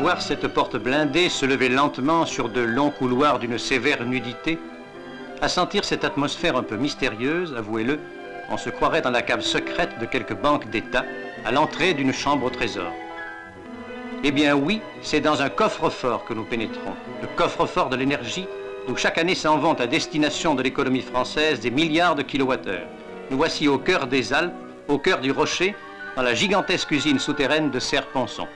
voir cette porte blindée se lever lentement sur de longs couloirs d'une sévère nudité, à sentir cette atmosphère un peu mystérieuse, avouez-le, on se croirait dans la cave secrète de quelque banque d'État, à l'entrée d'une chambre au trésor. Eh bien oui, c'est dans un coffre-fort que nous pénétrons, le coffre-fort de l'énergie, d'où chaque année s'en vont à destination de l'économie française des milliards de kilowattheures. Nous voici au cœur des Alpes, au cœur du rocher, dans la gigantesque usine souterraine de Serre-Ponçon.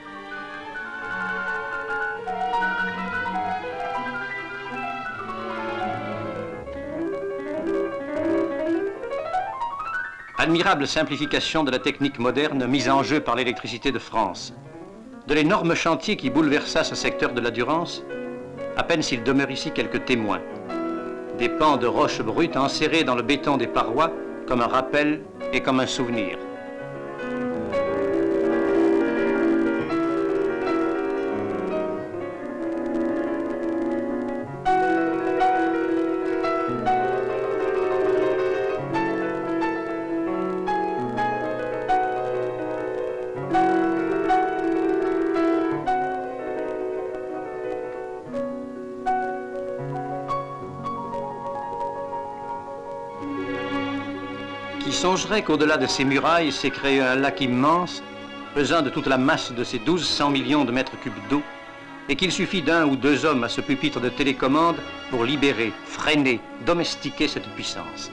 Admirable simplification de la technique moderne mise en jeu par l'électricité de France. De l'énorme chantier qui bouleversa ce secteur de la Durance, à peine s'il demeure ici quelques témoins. Des pans de roches brutes enserrés dans le béton des parois comme un rappel et comme un souvenir. Qui songerait qu'au-delà de ces murailles s'est créé un lac immense, pesant de toute la masse de ces 1200 millions de mètres cubes d'eau, et qu'il suffit d'un ou deux hommes à ce pupitre de télécommande pour libérer, freiner, domestiquer cette puissance.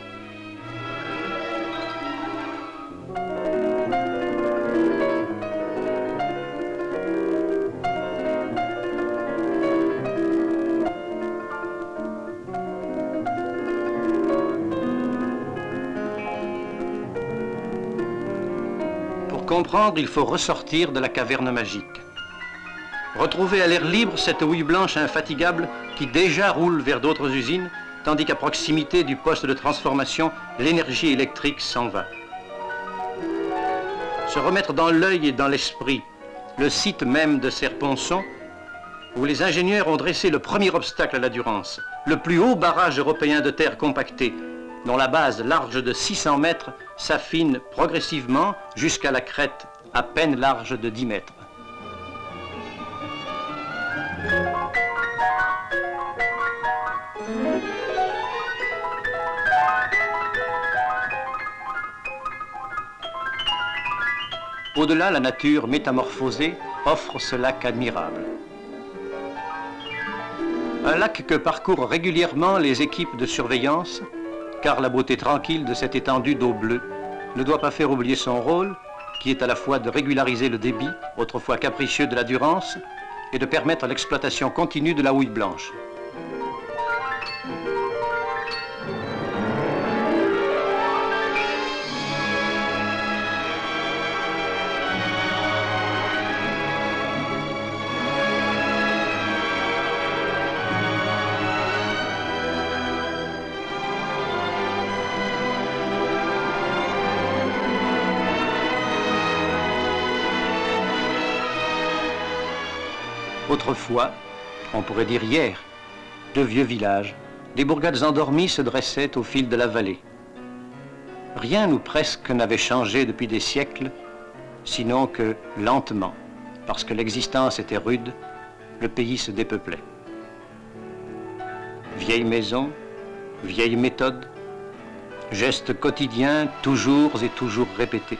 Pour comprendre, il faut ressortir de la caverne magique. Retrouver à l'air libre cette houille blanche infatigable qui déjà roule vers d'autres usines, tandis qu'à proximité du poste de transformation, l'énergie électrique s'en va. Se remettre dans l'œil et dans l'esprit le site même de Serre-Ponçon, où les ingénieurs ont dressé le premier obstacle à la Durance, le plus haut barrage européen de terre compactée, dont la base large de 600 mètres s'affine progressivement jusqu'à la crête à peine large de 10 mètres. Au-delà, la nature métamorphosée offre ce lac admirable. Un lac que parcourent régulièrement les équipes de surveillance, car la beauté tranquille de cette étendue d'eau bleue ne doit pas faire oublier son rôle, qui est à la fois de régulariser le débit, autrefois capricieux de la Durance, et de permettre l'exploitation continue de la houille blanche. Autrefois, on pourrait dire hier, de vieux villages, des bourgades endormies se dressaient au fil de la vallée. Rien ou presque n'avait changé depuis des siècles, sinon que, lentement, parce que l'existence était rude, le pays se dépeuplait. Vieilles maisons, vieilles méthodes, gestes quotidiens toujours et toujours répétés.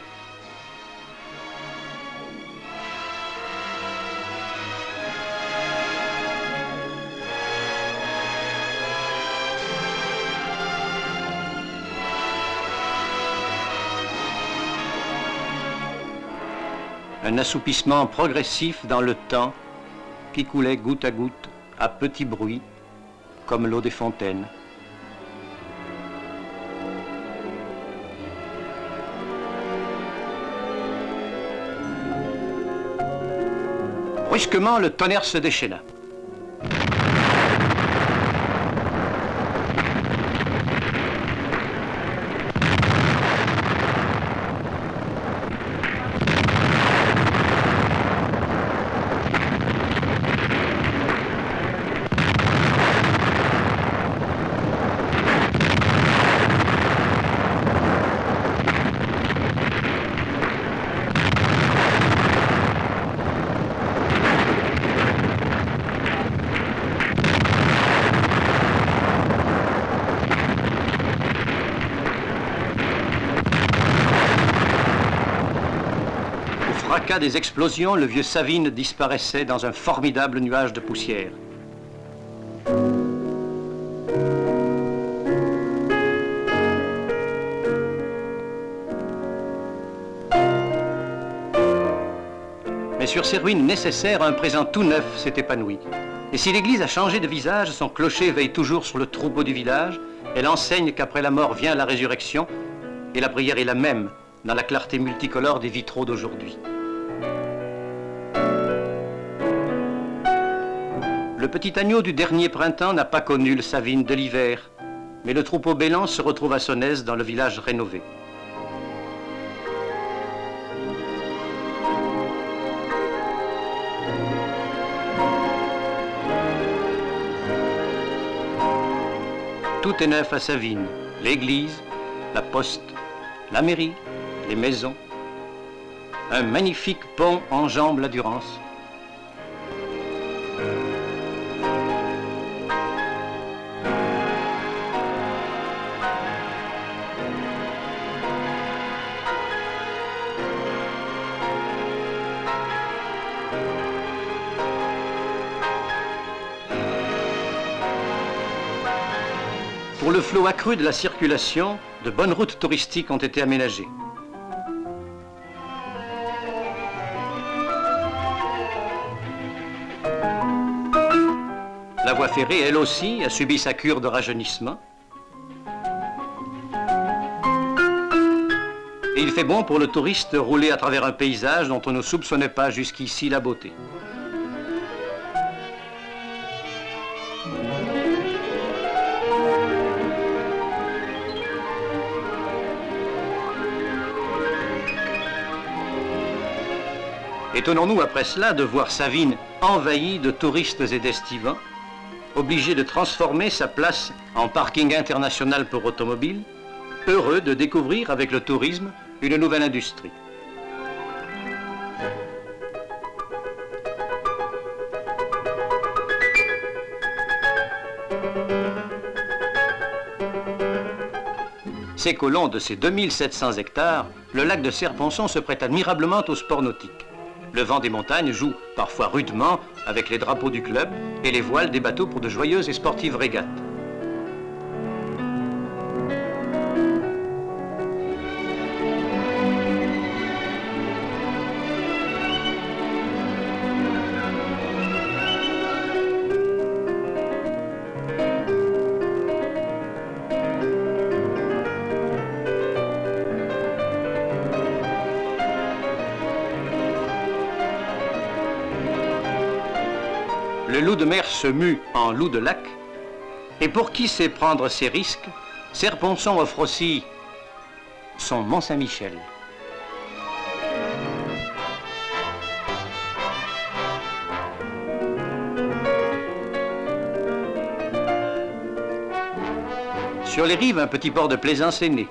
Un assoupissement progressif dans le temps qui coulait goutte à petit bruit, comme l'eau des fontaines. Brusquement, le tonnerre se déchaîna. fracas des explosions, le vieux Savine disparaissait dans un formidable nuage de poussière. Mais sur ces ruines nécessaires, un présent tout neuf s'est épanoui. Et si l'église a changé de visage, son clocher veille toujours sur le troupeau du village. Elle enseigne qu'après la mort vient la résurrection, et la prière est la même dans la clarté multicolore des vitraux d'aujourd'hui. Le petit agneau du dernier printemps n'a pas connu le Savine de l'hiver, mais le troupeau Bélan se retrouve à Sonnez dans le village rénové. Tout est neuf à Savine, l'église, la poste, la mairie, les maisons. Un magnifique pont enjambe la Durance. Pour le flot accru de la circulation, de bonnes routes touristiques ont été aménagées. La voie ferrée, elle aussi, a subi sa cure de rajeunissement. Et il fait bon pour le touriste rouler à travers un paysage dont on ne soupçonnait pas jusqu'ici la beauté. Étonnons-nous après cela de voir Savine envahie de touristes et d'estivants, obligé de transformer sa place en parking international pour automobiles, heureux de découvrir avec le tourisme une nouvelle industrie. C'est qu'au long de ces 2700 hectares, le lac de Serre-Ponçon se prête admirablement au sport nautique. Le vent des montagnes joue parfois rudement avec les drapeaux du club et les voiles des bateaux pour de joyeuses et sportives régates. Le loup de mer se mue en loup de lac, et pour qui sait prendre ses risques, Serre-Ponçon offre aussi son Mont-Saint-Michel. Sur les rives, un petit port de plaisance est né.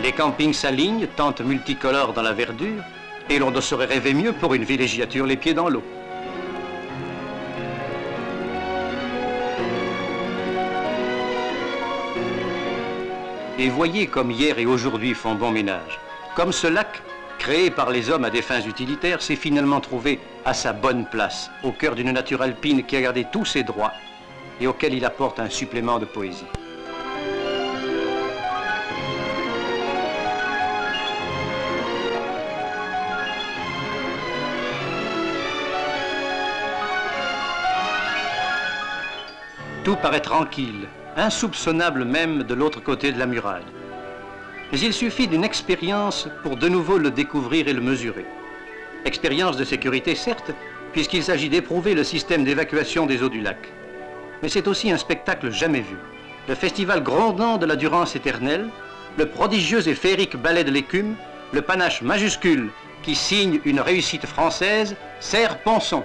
Les campings s'alignent, tentes multicolores dans la verdure, et l'on ne saurait rêver mieux pour une villégiature les pieds dans l'eau. Et voyez comme hier et aujourd'hui font bon ménage. Comme ce lac, créé par les hommes à des fins utilitaires, s'est finalement trouvé à sa bonne place, au cœur d'une nature alpine qui a gardé tous ses droits et auquel il apporte un supplément de poésie. Tout paraît tranquille, insoupçonnable même de l'autre côté de la muraille. Mais il suffit d'une expérience pour de nouveau le découvrir et le mesurer. Expérience de sécurité, certes, puisqu'il s'agit d'éprouver le système d'évacuation des eaux du lac. Mais c'est aussi un spectacle jamais vu. Le festival grondant de la Durance éternelle, le prodigieux et féerique ballet de l'écume, le panache majuscule qui signe une réussite française, Serre-Ponçon.